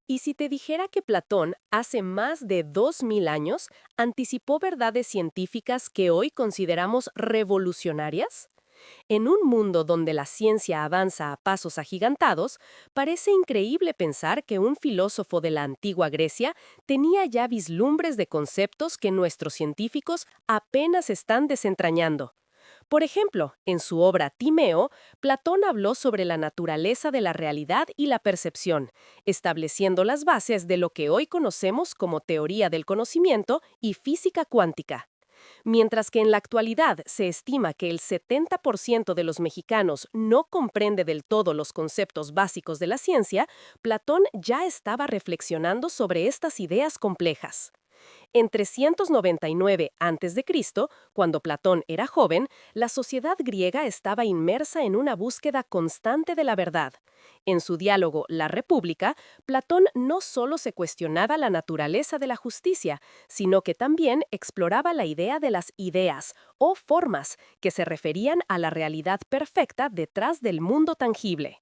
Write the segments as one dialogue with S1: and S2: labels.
S1: ¿Y si te dijera que Platón, hace más de 2000 años, anticipó verdades científicas que hoy consideramos revolucionarias? En un mundo donde la ciencia avanza a pasos agigantados, parece increíble pensar que un filósofo de la antigua Grecia tenía ya vislumbres de conceptos que nuestros científicos apenas están desentrañando. Por ejemplo, en su obra Timeo, Platón habló sobre la naturaleza de la realidad y la percepción, estableciendo las bases de lo que hoy conocemos como teoría del conocimiento y física cuántica. Mientras que en la actualidad se estima que el 70% de los mexicanos no comprende del todo los conceptos básicos de la ciencia, Platón ya estaba reflexionando sobre estas ideas complejas. En 399 a.C., cuando Platón era joven, la sociedad griega estaba inmersa en una búsqueda constante de la verdad. En su diálogo La República, Platón no solo se cuestionaba la naturaleza de la justicia, sino que también exploraba la idea de las ideas o formas que se referían a la realidad perfecta detrás del mundo tangible.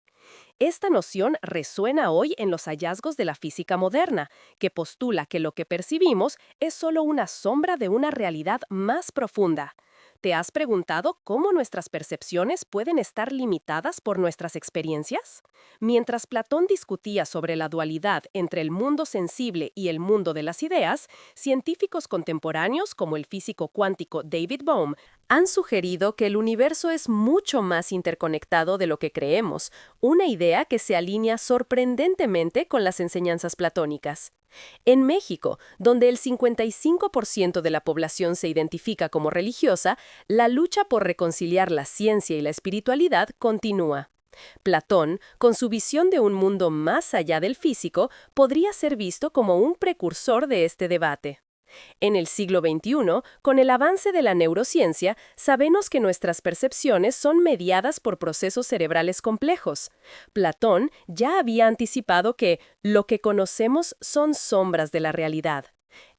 S1: Esta noción resuena hoy en los hallazgos de la física moderna, que postula que lo que percibimos es solo una sombra de una realidad más profunda. ¿Te has preguntado cómo nuestras percepciones pueden estar limitadas por nuestras experiencias? Mientras Platón discutía sobre la dualidad entre el mundo sensible y el mundo de las ideas, científicos contemporáneos como el físico cuántico David Bohm han sugerido que el universo es mucho más interconectado de lo que creemos, una idea que se alinea sorprendentemente con las enseñanzas platónicas. En México, donde el 55% de la población se identifica como religiosa, la lucha por reconciliar la ciencia y la espiritualidad continúa. Platón, con su visión de un mundo más allá del físico, podría ser visto como un precursor de este debate. En el siglo XXI, con el avance de la neurociencia, sabemos que nuestras percepciones son mediadas por procesos cerebrales complejos. Platón ya había anticipado que lo que conocemos son sombras de la realidad.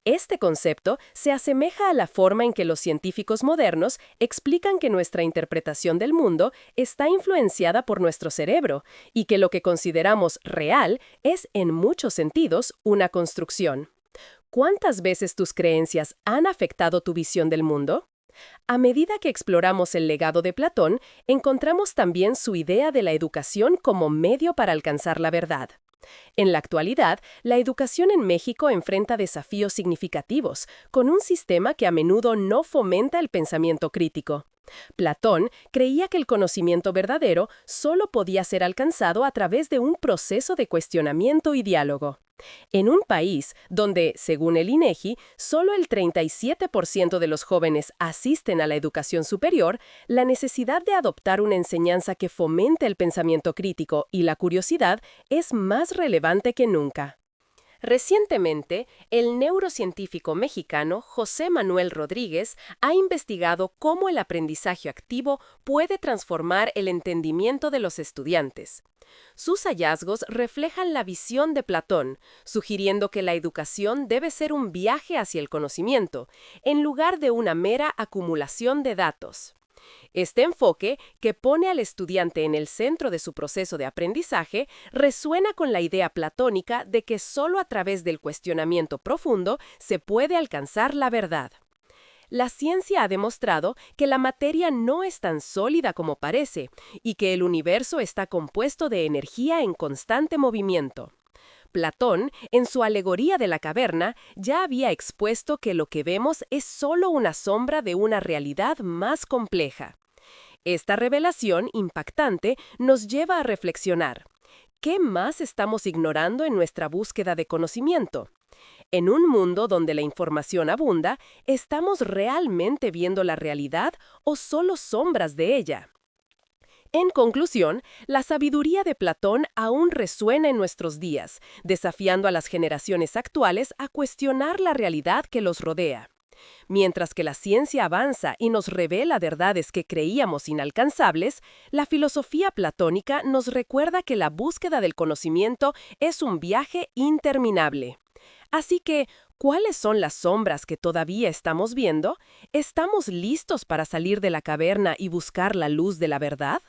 S1: Este concepto se asemeja a la forma en que los científicos modernos explican que nuestra interpretación del mundo está influenciada por nuestro cerebro y que lo que consideramos real es, en muchos sentidos, una construcción. ¿Cuántas veces tus creencias han afectado tu visión del mundo? A medida que exploramos el legado de Platón, encontramos también su idea de la educación como medio para alcanzar la verdad. En la actualidad, la educación en México enfrenta desafíos significativos, con un sistema que a menudo no fomenta el pensamiento crítico. Platón creía que el conocimiento verdadero solo podía ser alcanzado a través de un proceso de cuestionamiento y diálogo. En un país donde, según el INEGI, solo el 37% de los jóvenes asisten a la educación superior, la necesidad de adoptar una enseñanza que fomente el pensamiento crítico y la curiosidad es más relevante que nunca. Recientemente, el neurocientífico mexicano José Manuel Rodríguez ha investigado cómo el aprendizaje activo puede transformar el entendimiento de los estudiantes. Sus hallazgos reflejan la visión de Platón, sugiriendo que la educación debe ser un viaje hacia el conocimiento, en lugar de una mera acumulación de datos. Este enfoque, que pone al estudiante en el centro de su proceso de aprendizaje, resuena con la idea platónica de que solo a través del cuestionamiento profundo se puede alcanzar la verdad. La ciencia ha demostrado que la materia no es tan sólida como parece y que el universo está compuesto de energía en constante movimiento. Platón, en su alegoría de la caverna, ya había expuesto que lo que vemos es solo una sombra de una realidad más compleja. Esta revelación impactante nos lleva a reflexionar. ¿Qué más estamos ignorando en nuestra búsqueda de conocimiento? En un mundo donde la información abunda, ¿estamos realmente viendo la realidad o solo sombras de ella? En conclusión, la sabiduría de Platón aún resuena en nuestros días, desafiando a las generaciones actuales a cuestionar la realidad que los rodea. Mientras que la ciencia avanza y nos revela verdades que creíamos inalcanzables, la filosofía platónica nos recuerda que la búsqueda del conocimiento es un viaje interminable. Así que, ¿cuáles son las sombras que todavía estamos viendo? ¿Estamos listos para salir de la caverna y buscar la luz de la verdad?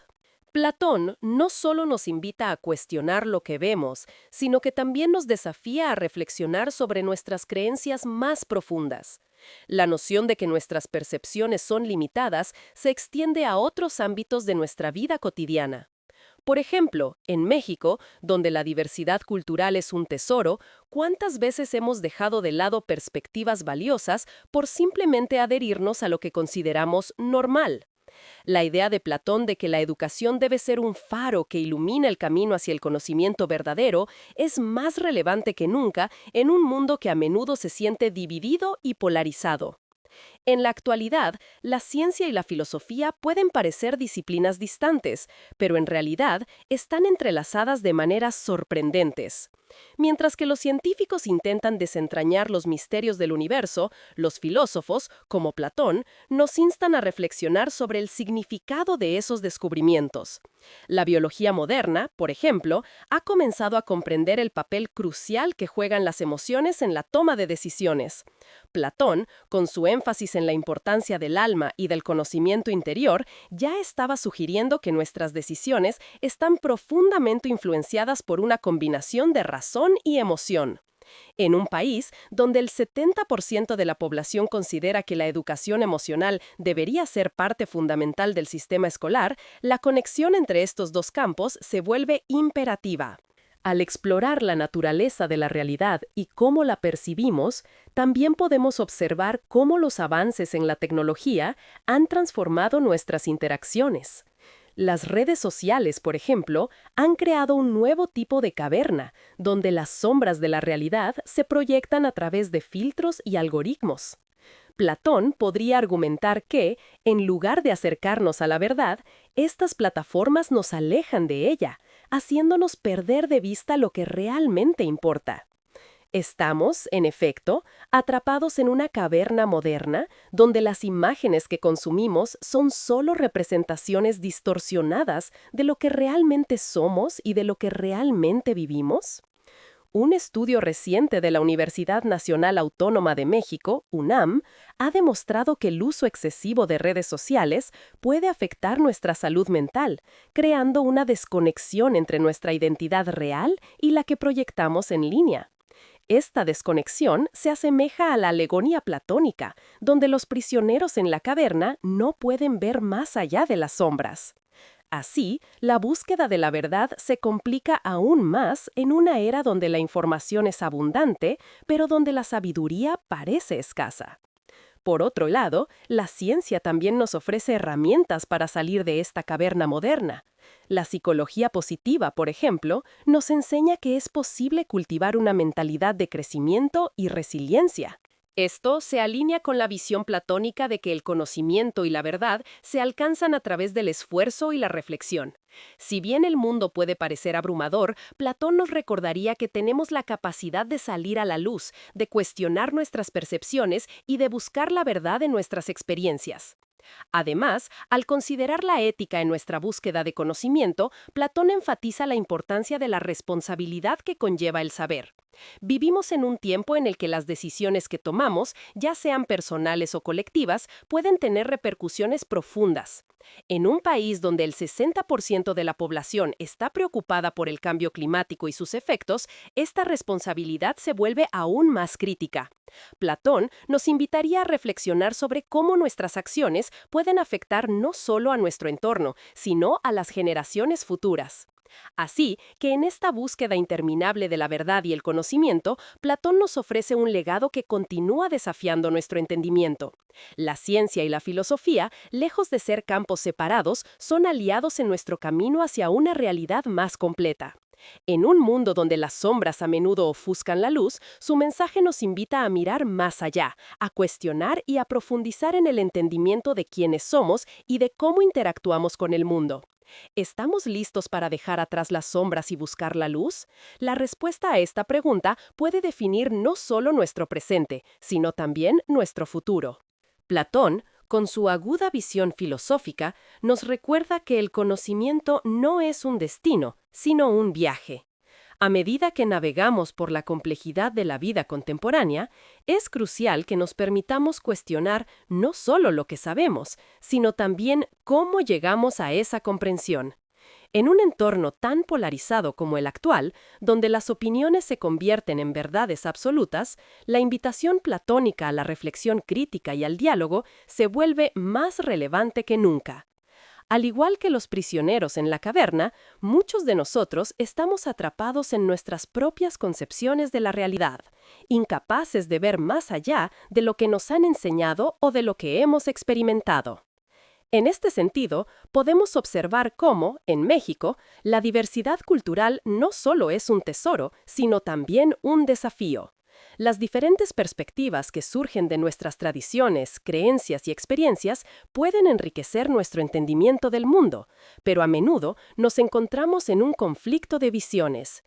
S1: Platón no solo nos invita a cuestionar lo que vemos, sino que también nos desafía a reflexionar sobre nuestras creencias más profundas. La noción de que nuestras percepciones son limitadas se extiende a otros ámbitos de nuestra vida cotidiana. Por ejemplo, en México, donde la diversidad cultural es un tesoro, ¿cuántas veces hemos dejado de lado perspectivas valiosas por simplemente adherirnos a lo que consideramos normal? La idea de Platón de que la educación debe ser un faro que ilumina el camino hacia el conocimiento verdadero es más relevante que nunca en un mundo que a menudo se siente dividido y polarizado. En la actualidad, la ciencia y la filosofía pueden parecer disciplinas distantes, pero en realidad están entrelazadas de maneras sorprendentes. Mientras que los científicos intentan desentrañar los misterios del universo, los filósofos, como Platón, nos instan a reflexionar sobre el significado de esos descubrimientos. La biología moderna, por ejemplo, ha comenzado a comprender el papel crucial que juegan las emociones en la toma de decisiones. Platón, con su énfasis en la importancia del alma y del conocimiento interior, ya estaba sugiriendo que nuestras decisiones están profundamente influenciadas por una combinación de razón y emoción. En un país donde el 70% de la población considera que la educación emocional debería ser parte fundamental del sistema escolar, la conexión entre estos dos campos se vuelve imperativa. Al explorar la naturaleza de la realidad y cómo la percibimos, también podemos observar cómo los avances en la tecnología han transformado nuestras interacciones. Las redes sociales, por ejemplo, han creado un nuevo tipo de caverna, donde las sombras de la realidad se proyectan a través de filtros y algoritmos. Platón podría argumentar que, en lugar de acercarnos a la verdad, estas plataformas nos alejan de ella, haciéndonos perder de vista lo que realmente importa. Estamos, en efecto, atrapados en una caverna moderna donde las imágenes que consumimos son solo representaciones distorsionadas de lo que realmente somos y de lo que realmente vivimos. Un estudio reciente de la Universidad Nacional Autónoma de México, UNAM, ha demostrado que el uso excesivo de redes sociales puede afectar nuestra salud mental, creando una desconexión entre nuestra identidad real y la que proyectamos en línea. Esta desconexión se asemeja a la alegoría platónica, donde los prisioneros en la caverna no pueden ver más allá de las sombras. Así, la búsqueda de la verdad se complica aún más en una era donde la información es abundante, pero donde la sabiduría parece escasa. Por otro lado, la ciencia también nos ofrece herramientas para salir de esta caverna moderna. La psicología positiva, por ejemplo, nos enseña que es posible cultivar una mentalidad de crecimiento y resiliencia. Esto se alinea con la visión platónica de que el conocimiento y la verdad se alcanzan a través del esfuerzo y la reflexión. Si bien el mundo puede parecer abrumador, Platón nos recordaría que tenemos la capacidad de salir a la luz, de cuestionar nuestras percepciones y de buscar la verdad en nuestras experiencias. Además, al considerar la ética en nuestra búsqueda de conocimiento, Platón enfatiza la importancia de la responsabilidad que conlleva el saber. Vivimos en un tiempo en el que las decisiones que tomamos, ya sean personales o colectivas, pueden tener repercusiones profundas. En un país donde el 60% de la población está preocupada por el cambio climático y sus efectos, esta responsabilidad se vuelve aún más crítica. Platón nos invitaría a reflexionar sobre cómo nuestras acciones pueden afectar no solo a nuestro entorno, sino a las generaciones futuras. Así que en esta búsqueda interminable de la verdad y el conocimiento, Platón nos ofrece un legado que continúa desafiando nuestro entendimiento. La ciencia y la filosofía, lejos de ser campos separados, son aliados en nuestro camino hacia una realidad más completa. En un mundo donde las sombras a menudo ofuscan la luz, su mensaje nos invita a mirar más allá, a cuestionar y a profundizar en el entendimiento de quiénes somos y de cómo interactuamos con el mundo. ¿Estamos listos para dejar atrás las sombras y buscar la luz? La respuesta a esta pregunta puede definir no solo nuestro presente, sino también nuestro futuro. Platón, con su aguda visión filosófica, nos recuerda que el conocimiento no es un destino, sino un viaje. A medida que navegamos por la complejidad de la vida contemporánea, es crucial que nos permitamos cuestionar no solo lo que sabemos, sino también cómo llegamos a esa comprensión. En un entorno tan polarizado como el actual, donde las opiniones se convierten en verdades absolutas, la invitación platónica a la reflexión crítica y al diálogo se vuelve más relevante que nunca. Al igual que los prisioneros en la caverna, muchos de nosotros estamos atrapados en nuestras propias concepciones de la realidad, incapaces de ver más allá de lo que nos han enseñado o de lo que hemos experimentado. En este sentido, podemos observar cómo, en México, la diversidad cultural no solo es un tesoro, sino también un desafío. Las diferentes perspectivas que surgen de nuestras tradiciones, creencias y experiencias pueden enriquecer nuestro entendimiento del mundo, pero a menudo nos encontramos en un conflicto de visiones.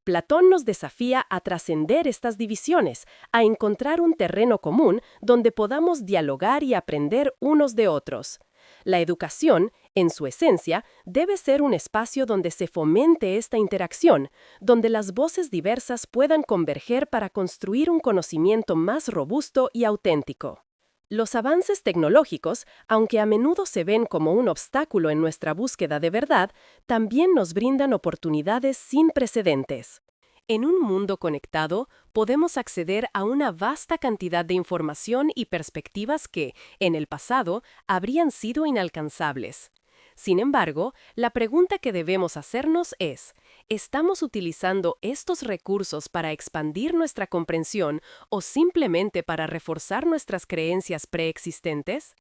S1: Platón nos desafía a trascender estas divisiones, a encontrar un terreno común donde podamos dialogar y aprender unos de otros. La educación, en su esencia, debe ser un espacio donde se fomente esta interacción, donde las voces diversas puedan converger para construir un conocimiento más robusto y auténtico. Los avances tecnológicos, aunque a menudo se ven como un obstáculo en nuestra búsqueda de verdad, también nos brindan oportunidades sin precedentes. En un mundo conectado, podemos acceder a una vasta cantidad de información y perspectivas que, en el pasado, habrían sido inalcanzables. Sin embargo, la pregunta que debemos hacernos es, ¿estamos utilizando estos recursos para expandir nuestra comprensión o simplemente para reforzar nuestras creencias preexistentes?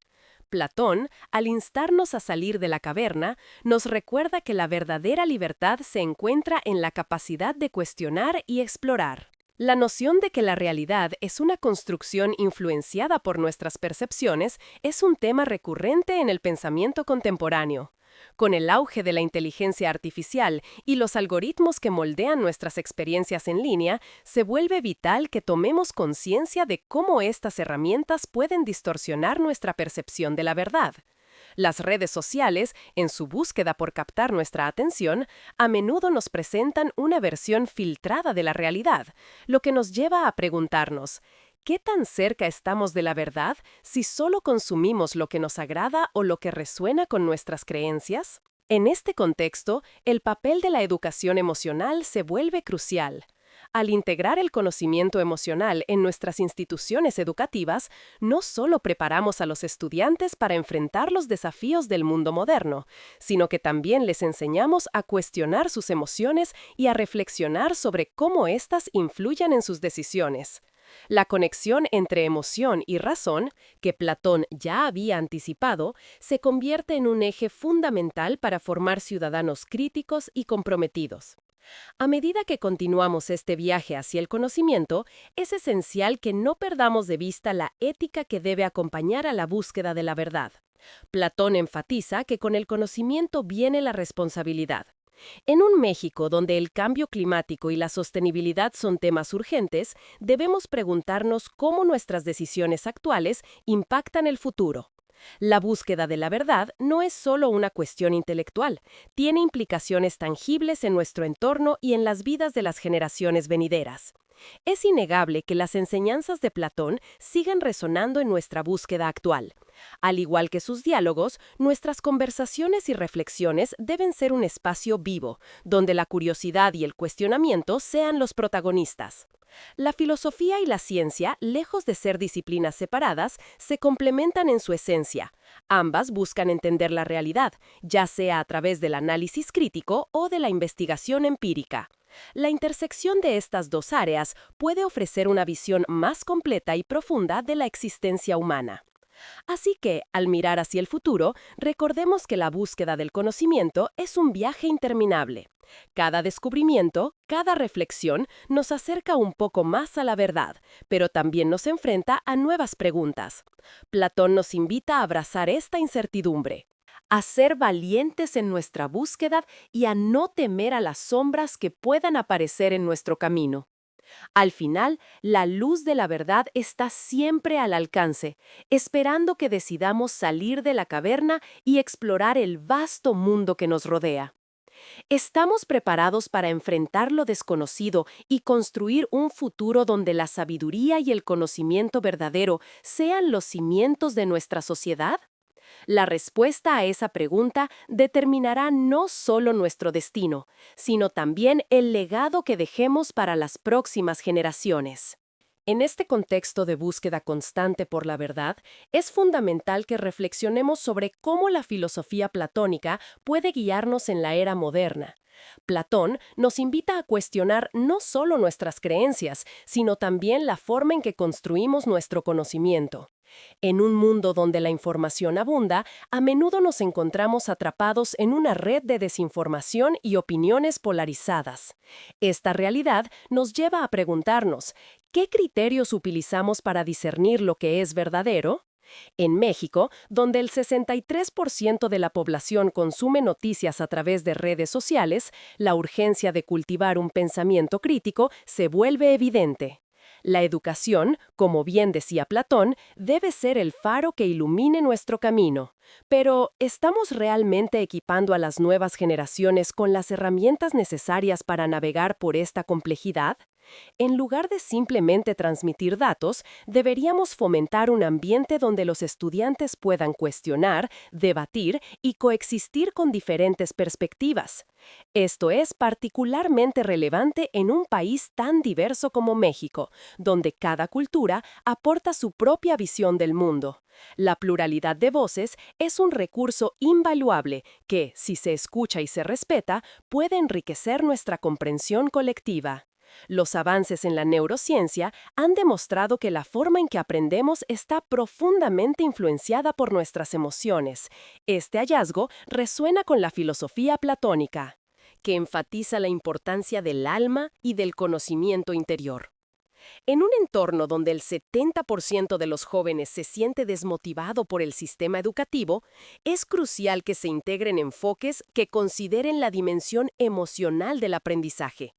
S1: Platón, al instarnos a salir de la caverna, nos recuerda que la verdadera libertad se encuentra en la capacidad de cuestionar y explorar. La noción de que la realidad es una construcción influenciada por nuestras percepciones es un tema recurrente en el pensamiento contemporáneo. Con el auge de la inteligencia artificial y los algoritmos que moldean nuestras experiencias en línea, se vuelve vital que tomemos conciencia de cómo estas herramientas pueden distorsionar nuestra percepción de la verdad. Las redes sociales, en su búsqueda por captar nuestra atención, a menudo nos presentan una versión filtrada de la realidad, lo que nos lleva a preguntarnos, ¿qué tan cerca estamos de la verdad si solo consumimos lo que nos agrada o lo que resuena con nuestras creencias? En este contexto, el papel de la educación emocional se vuelve crucial. Al integrar el conocimiento emocional en nuestras instituciones educativas, no solo preparamos a los estudiantes para enfrentar los desafíos del mundo moderno, sino que también les enseñamos a cuestionar sus emociones y a reflexionar sobre cómo éstas influyen en sus decisiones. La conexión entre emoción y razón, que Platón ya había anticipado, se convierte en un eje fundamental para formar ciudadanos críticos y comprometidos. A medida que continuamos este viaje hacia el conocimiento, es esencial que no perdamos de vista la ética que debe acompañar a la búsqueda de la verdad. Platón enfatiza que con el conocimiento viene la responsabilidad. En un México donde el cambio climático y la sostenibilidad son temas urgentes, debemos preguntarnos cómo nuestras decisiones actuales impactan el futuro. La búsqueda de la verdad no es solo una cuestión intelectual, tiene implicaciones tangibles en nuestro entorno y en las vidas de las generaciones venideras. Es innegable que las enseñanzas de Platón sigan resonando en nuestra búsqueda actual. Al igual que sus diálogos, nuestras conversaciones y reflexiones deben ser un espacio vivo, donde la curiosidad y el cuestionamiento sean los protagonistas. La filosofía y la ciencia, lejos de ser disciplinas separadas, se complementan en su esencia. Ambas buscan entender la realidad, ya sea a través del análisis crítico o de la investigación empírica. La intersección de estas dos áreas puede ofrecer una visión más completa y profunda de la existencia humana. Así que, al mirar hacia el futuro, recordemos que la búsqueda del conocimiento es un viaje interminable. Cada descubrimiento, cada reflexión nos acerca un poco más a la verdad, pero también nos enfrenta a nuevas preguntas. Platón nos invita a abrazar esta incertidumbre, a ser valientes en nuestra búsqueda y a no temer a las sombras que puedan aparecer en nuestro camino. Al final, la luz de la verdad está siempre al alcance, esperando que decidamos salir de la caverna y explorar el vasto mundo que nos rodea. ¿Estamos preparados para enfrentar lo desconocido y construir un futuro donde la sabiduría y el conocimiento verdadero sean los cimientos de nuestra sociedad? La respuesta a esa pregunta determinará no solo nuestro destino, sino también el legado que dejemos para las próximas generaciones. En este contexto de búsqueda constante por la verdad, es fundamental que reflexionemos sobre cómo la filosofía platónica puede guiarnos en la era moderna. Platón nos invita a cuestionar no solo nuestras creencias, sino también la forma en que construimos nuestro conocimiento. En un mundo donde la información abunda, a menudo nos encontramos atrapados en una red de desinformación y opiniones polarizadas. Esta realidad nos lleva a preguntarnos, ¿qué criterios utilizamos para discernir lo que es verdadero? En México, donde el 63% de la población consume noticias a través de redes sociales, la urgencia de cultivar un pensamiento crítico se vuelve evidente. La educación, como bien decía Platón, debe ser el faro que ilumine nuestro camino. Pero, ¿estamos realmente equipando a las nuevas generaciones con las herramientas necesarias para navegar por esta complejidad? En lugar de simplemente transmitir datos, deberíamos fomentar un ambiente donde los estudiantes puedan cuestionar, debatir y coexistir con diferentes perspectivas. Esto es particularmente relevante en un país tan diverso como México, donde cada cultura aporta su propia visión del mundo. La pluralidad de voces es un recurso invaluable que, si se escucha y se respeta, puede enriquecer nuestra comprensión colectiva. Los avances en la neurociencia han demostrado que la forma en que aprendemos está profundamente influenciada por nuestras emociones. Este hallazgo resuena con la filosofía platónica, que enfatiza la importancia del alma y del conocimiento interior. En un entorno donde el 70% de los jóvenes se siente desmotivado por el sistema educativo, es crucial que se integren enfoques que consideren la dimensión emocional del aprendizaje.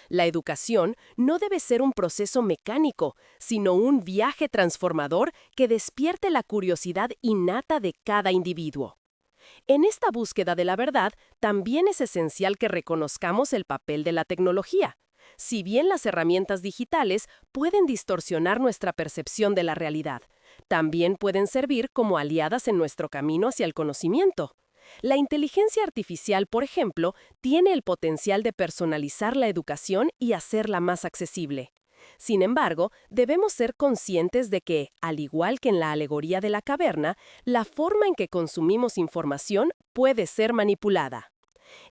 S1: La educación no debe ser un proceso mecánico, sino un viaje transformador que despierte la curiosidad innata de cada individuo. En esta búsqueda de la verdad, también es esencial que reconozcamos el papel de la tecnología. Si bien las herramientas digitales pueden distorsionar nuestra percepción de la realidad, también pueden servir como aliadas en nuestro camino hacia el conocimiento. La inteligencia artificial, por ejemplo, tiene el potencial de personalizar la educación y hacerla más accesible. Sin embargo, debemos ser conscientes de que, al igual que en la alegoría de la caverna, la forma en que consumimos información puede ser manipulada.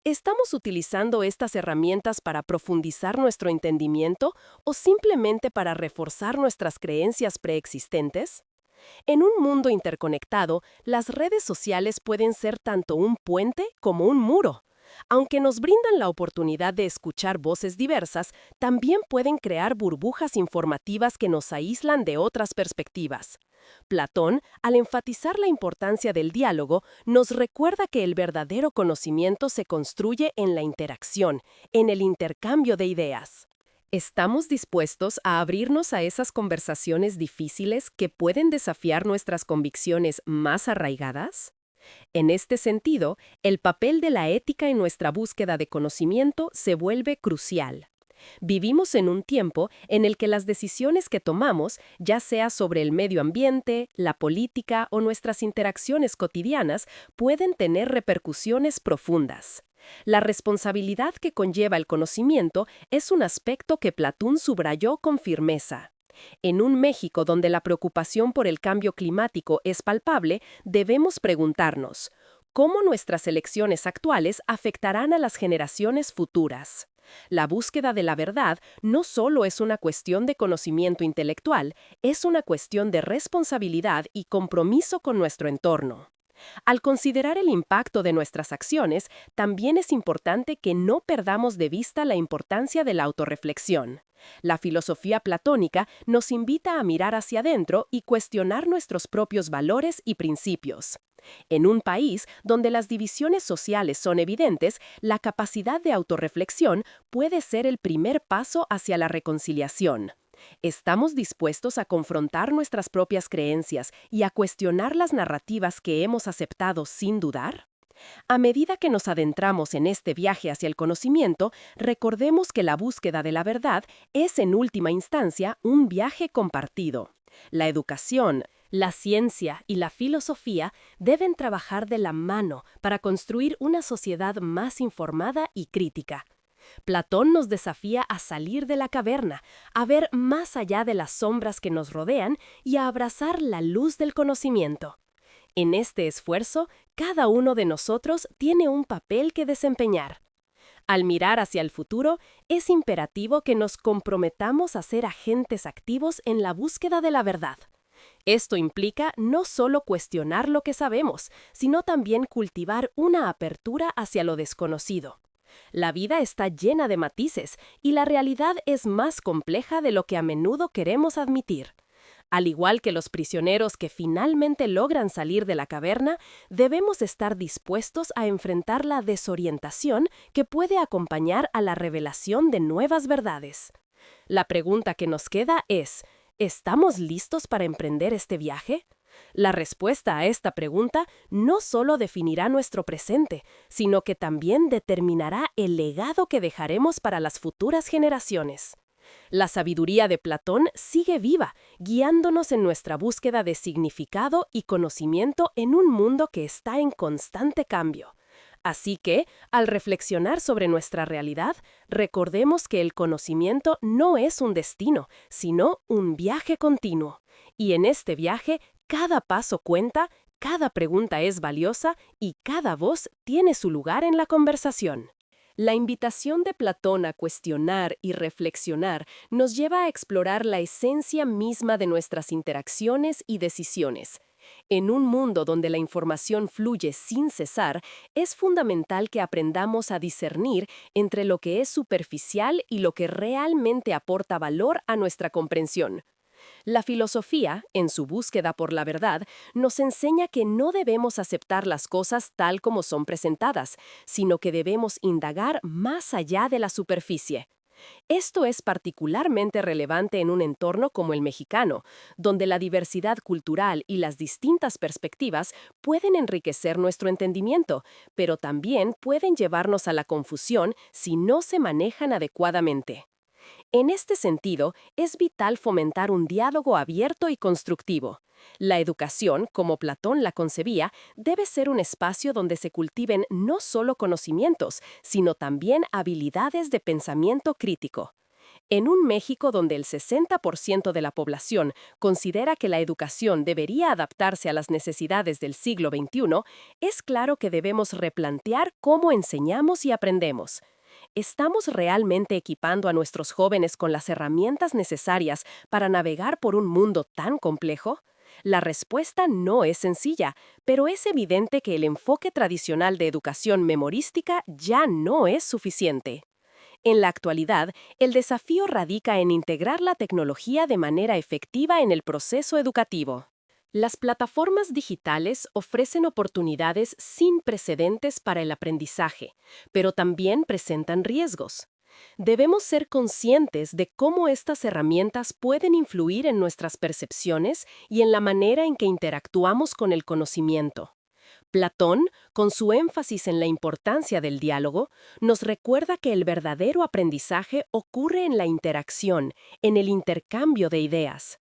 S1: ¿Estamos utilizando estas herramientas para profundizar nuestro entendimiento o simplemente para reforzar nuestras creencias preexistentes? En un mundo interconectado, las redes sociales pueden ser tanto un puente como un muro. Aunque nos brindan la oportunidad de escuchar voces diversas, también pueden crear burbujas informativas que nos aíslan de otras perspectivas. Platón, al enfatizar la importancia del diálogo, nos recuerda que el verdadero conocimiento se construye en la interacción, en el intercambio de ideas. ¿Estamos dispuestos a abrirnos a esas conversaciones difíciles que pueden desafiar nuestras convicciones más arraigadas? En este sentido, el papel de la ética en nuestra búsqueda de conocimiento se vuelve crucial. Vivimos en un tiempo en el que las decisiones que tomamos, ya sea sobre el medio ambiente, la política o nuestras interacciones cotidianas, pueden tener repercusiones profundas. La responsabilidad que conlleva el conocimiento es un aspecto que Platón subrayó con firmeza. En un México donde la preocupación por el cambio climático es palpable, debemos preguntarnos, ¿cómo nuestras elecciones actuales afectarán a las generaciones futuras? La búsqueda de la verdad no solo es una cuestión de conocimiento intelectual, es una cuestión de responsabilidad y compromiso con nuestro entorno. Al considerar el impacto de nuestras acciones, también es importante que no perdamos de vista la importancia de la autorreflexión. La filosofía platónica nos invita a mirar hacia adentro y cuestionar nuestros propios valores y principios. En un país donde las divisiones sociales son evidentes, la capacidad de autorreflexión puede ser el primer paso hacia la reconciliación. ¿Estamos dispuestos a confrontar nuestras propias creencias y a cuestionar las narrativas que hemos aceptado sin dudar? A medida que nos adentramos en este viaje hacia el conocimiento, recordemos que la búsqueda de la verdad es en última instancia un viaje compartido. La educación, La ciencia y la filosofía deben trabajar de la mano para construir una sociedad más informada y crítica. Platón nos desafía a salir de la caverna, a ver más allá de las sombras que nos rodean y a abrazar la luz del conocimiento. En este esfuerzo, cada uno de nosotros tiene un papel que desempeñar. Al mirar hacia el futuro, es imperativo que nos comprometamos a ser agentes activos en la búsqueda de la verdad. Esto implica no solo cuestionar lo que sabemos, sino también cultivar una apertura hacia lo desconocido. La vida está llena de matices y la realidad es más compleja de lo que a menudo queremos admitir. Al igual que los prisioneros que finalmente logran salir de la caverna, debemos estar dispuestos a enfrentar la desorientación que puede acompañar a la revelación de nuevas verdades. La pregunta que nos queda es, ¿estamos listos para emprender este viaje? La respuesta a esta pregunta no solo definirá nuestro presente, sino que también determinará el legado que dejaremos para las futuras generaciones. La sabiduría de Platón sigue viva, guiándonos en nuestra búsqueda de significado y conocimiento en un mundo que está en constante cambio. Así que, al reflexionar sobre nuestra realidad, recordemos que el conocimiento no es un destino, sino un viaje continuo. Y en este viaje, cada paso cuenta, cada pregunta es valiosa y cada voz tiene su lugar en la conversación. La invitación de Platón a cuestionar y reflexionar nos lleva a explorar la esencia misma de nuestras interacciones y decisiones. En un mundo donde la información fluye sin cesar, es fundamental que aprendamos a discernir entre lo que es superficial y lo que realmente aporta valor a nuestra comprensión. La filosofía, en su búsqueda por la verdad, nos enseña que no debemos aceptar las cosas tal como son presentadas, sino que debemos indagar más allá de la superficie. Esto es particularmente relevante en un entorno como el mexicano, donde la diversidad cultural y las distintas perspectivas pueden enriquecer nuestro entendimiento, pero también pueden llevarnos a la confusión si no se manejan adecuadamente. En este sentido, es vital fomentar un diálogo abierto y constructivo. La educación, como Platón la concebía, debe ser un espacio donde se cultiven no solo conocimientos, sino también habilidades de pensamiento crítico. En un México donde el 60% de la población considera que la educación debería adaptarse a las necesidades del siglo XXI, es claro que debemos replantear cómo enseñamos y aprendemos. ¿Estamos realmente equipando a nuestros jóvenes con las herramientas necesarias para navegar por un mundo tan complejo? La respuesta no es sencilla, pero es evidente que el enfoque tradicional de educación memorística ya no es suficiente. En la actualidad, el desafío radica en integrar la tecnología de manera efectiva en el proceso educativo. Las plataformas digitales ofrecen oportunidades sin precedentes para el aprendizaje, pero también presentan riesgos. Debemos ser conscientes de cómo estas herramientas pueden influir en nuestras percepciones y en la manera en que interactuamos con el conocimiento. Platón, con su énfasis en la importancia del diálogo, nos recuerda que el verdadero aprendizaje ocurre en la interacción, en el intercambio de ideas.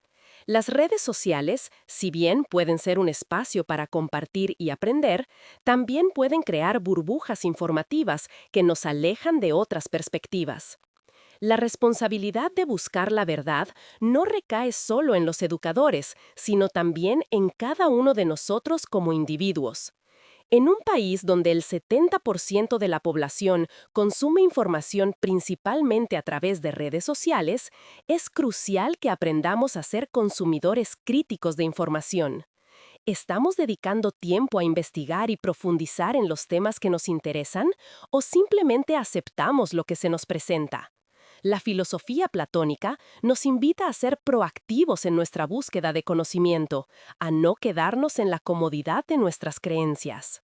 S1: Las redes sociales, si bien pueden ser un espacio para compartir y aprender, también pueden crear burbujas informativas que nos alejan de otras perspectivas. La responsabilidad de buscar la verdad no recae solo en los educadores, sino también en cada uno de nosotros como individuos. En un país donde el 70% de la población consume información principalmente a través de redes sociales, es crucial que aprendamos a ser consumidores críticos de información. ¿Estamos dedicando tiempo a investigar y profundizar en los temas que nos interesan o simplemente aceptamos lo que se nos presenta? La filosofía platónica nos invita a ser proactivos en nuestra búsqueda de conocimiento, a no quedarnos en la comodidad de nuestras creencias.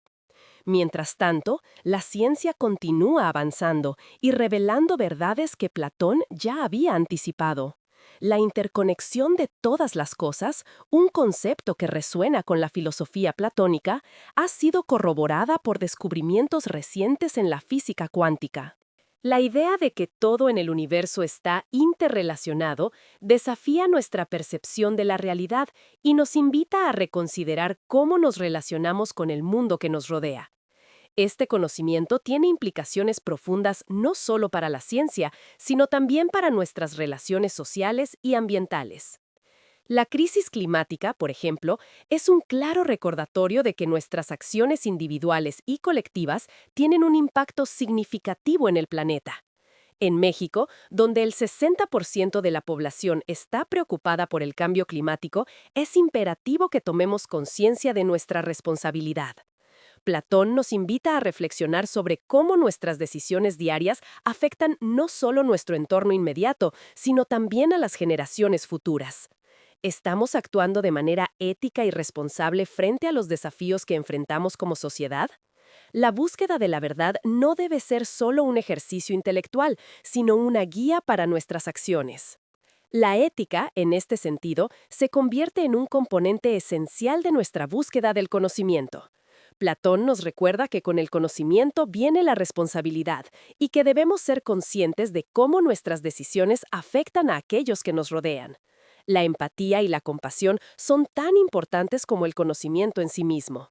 S1: Mientras tanto, la ciencia continúa avanzando y revelando verdades que Platón ya había anticipado. La interconexión de todas las cosas, un concepto que resuena con la filosofía platónica, ha sido corroborada por descubrimientos recientes en la física cuántica. La idea de que todo en el universo está interrelacionado desafía nuestra percepción de la realidad y nos invita a reconsiderar cómo nos relacionamos con el mundo que nos rodea. Este conocimiento tiene implicaciones profundas no solo para la ciencia, sino también para nuestras relaciones sociales y ambientales. La crisis climática, por ejemplo, es un claro recordatorio de que nuestras acciones individuales y colectivas tienen un impacto significativo en el planeta. En México, donde el 60% de la población está preocupada por el cambio climático, es imperativo que tomemos conciencia de nuestra responsabilidad. Platón nos invita a reflexionar sobre cómo nuestras decisiones diarias afectan no solo nuestro entorno inmediato, sino también a las generaciones futuras. ¿Estamos actuando de manera ética y responsable frente a los desafíos que enfrentamos como sociedad? La búsqueda de la verdad no debe ser solo un ejercicio intelectual, sino una guía para nuestras acciones. La ética, en este sentido, se convierte en un componente esencial de nuestra búsqueda del conocimiento. Platón nos recuerda que con el conocimiento viene la responsabilidad y que debemos ser conscientes de cómo nuestras decisiones afectan a aquellos que nos rodean. La empatía y la compasión son tan importantes como el conocimiento en sí mismo.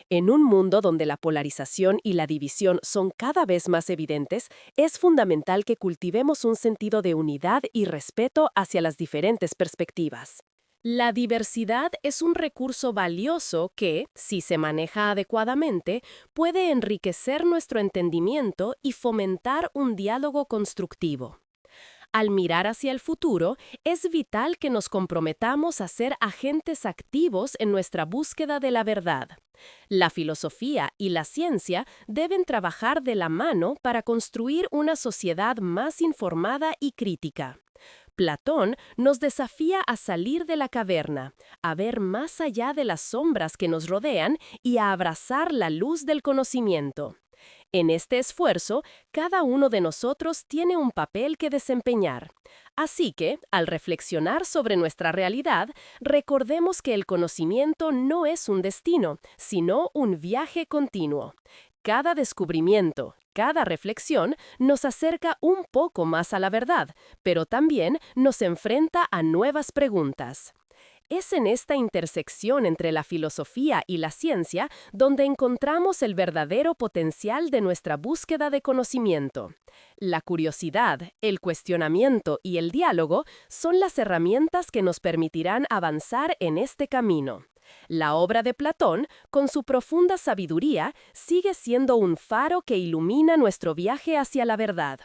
S1: En un mundo donde la polarización y la división son cada vez más evidentes, es fundamental que cultivemos un sentido de unidad y respeto hacia las diferentes perspectivas. La diversidad es un recurso valioso que, si se maneja adecuadamente, puede enriquecer nuestro entendimiento y fomentar un diálogo constructivo. Al mirar hacia el futuro, es vital que nos comprometamos a ser agentes activos en nuestra búsqueda de la verdad. La filosofía y la ciencia deben trabajar de la mano para construir una sociedad más informada y crítica. Platón nos desafía a salir de la caverna, a ver más allá de las sombras que nos rodean y a abrazar la luz del conocimiento. En este esfuerzo, cada uno de nosotros tiene un papel que desempeñar. Así que, al reflexionar sobre nuestra realidad, recordemos que el conocimiento no es un destino, sino un viaje continuo. Cada descubrimiento, cada reflexión nos acerca un poco más a la verdad, pero también nos enfrenta a nuevas preguntas. Es en esta intersección entre la filosofía y la ciencia donde encontramos el verdadero potencial de nuestra búsqueda de conocimiento. La curiosidad, el cuestionamiento y el diálogo son las herramientas que nos permitirán avanzar en este camino. La obra de Platón, con su profunda sabiduría, sigue siendo un faro que ilumina nuestro viaje hacia la verdad.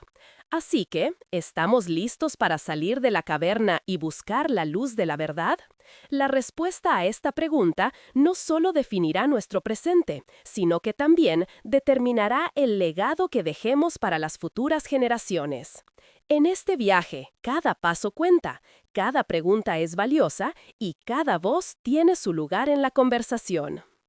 S1: Así que, ¿estamos listos para salir de la caverna y buscar la luz de la verdad? La respuesta a esta pregunta no solo definirá nuestro presente, sino que también determinará el legado que dejemos para las futuras generaciones. En este viaje, cada paso cuenta, cada pregunta es valiosa y cada voz tiene su lugar en la conversación.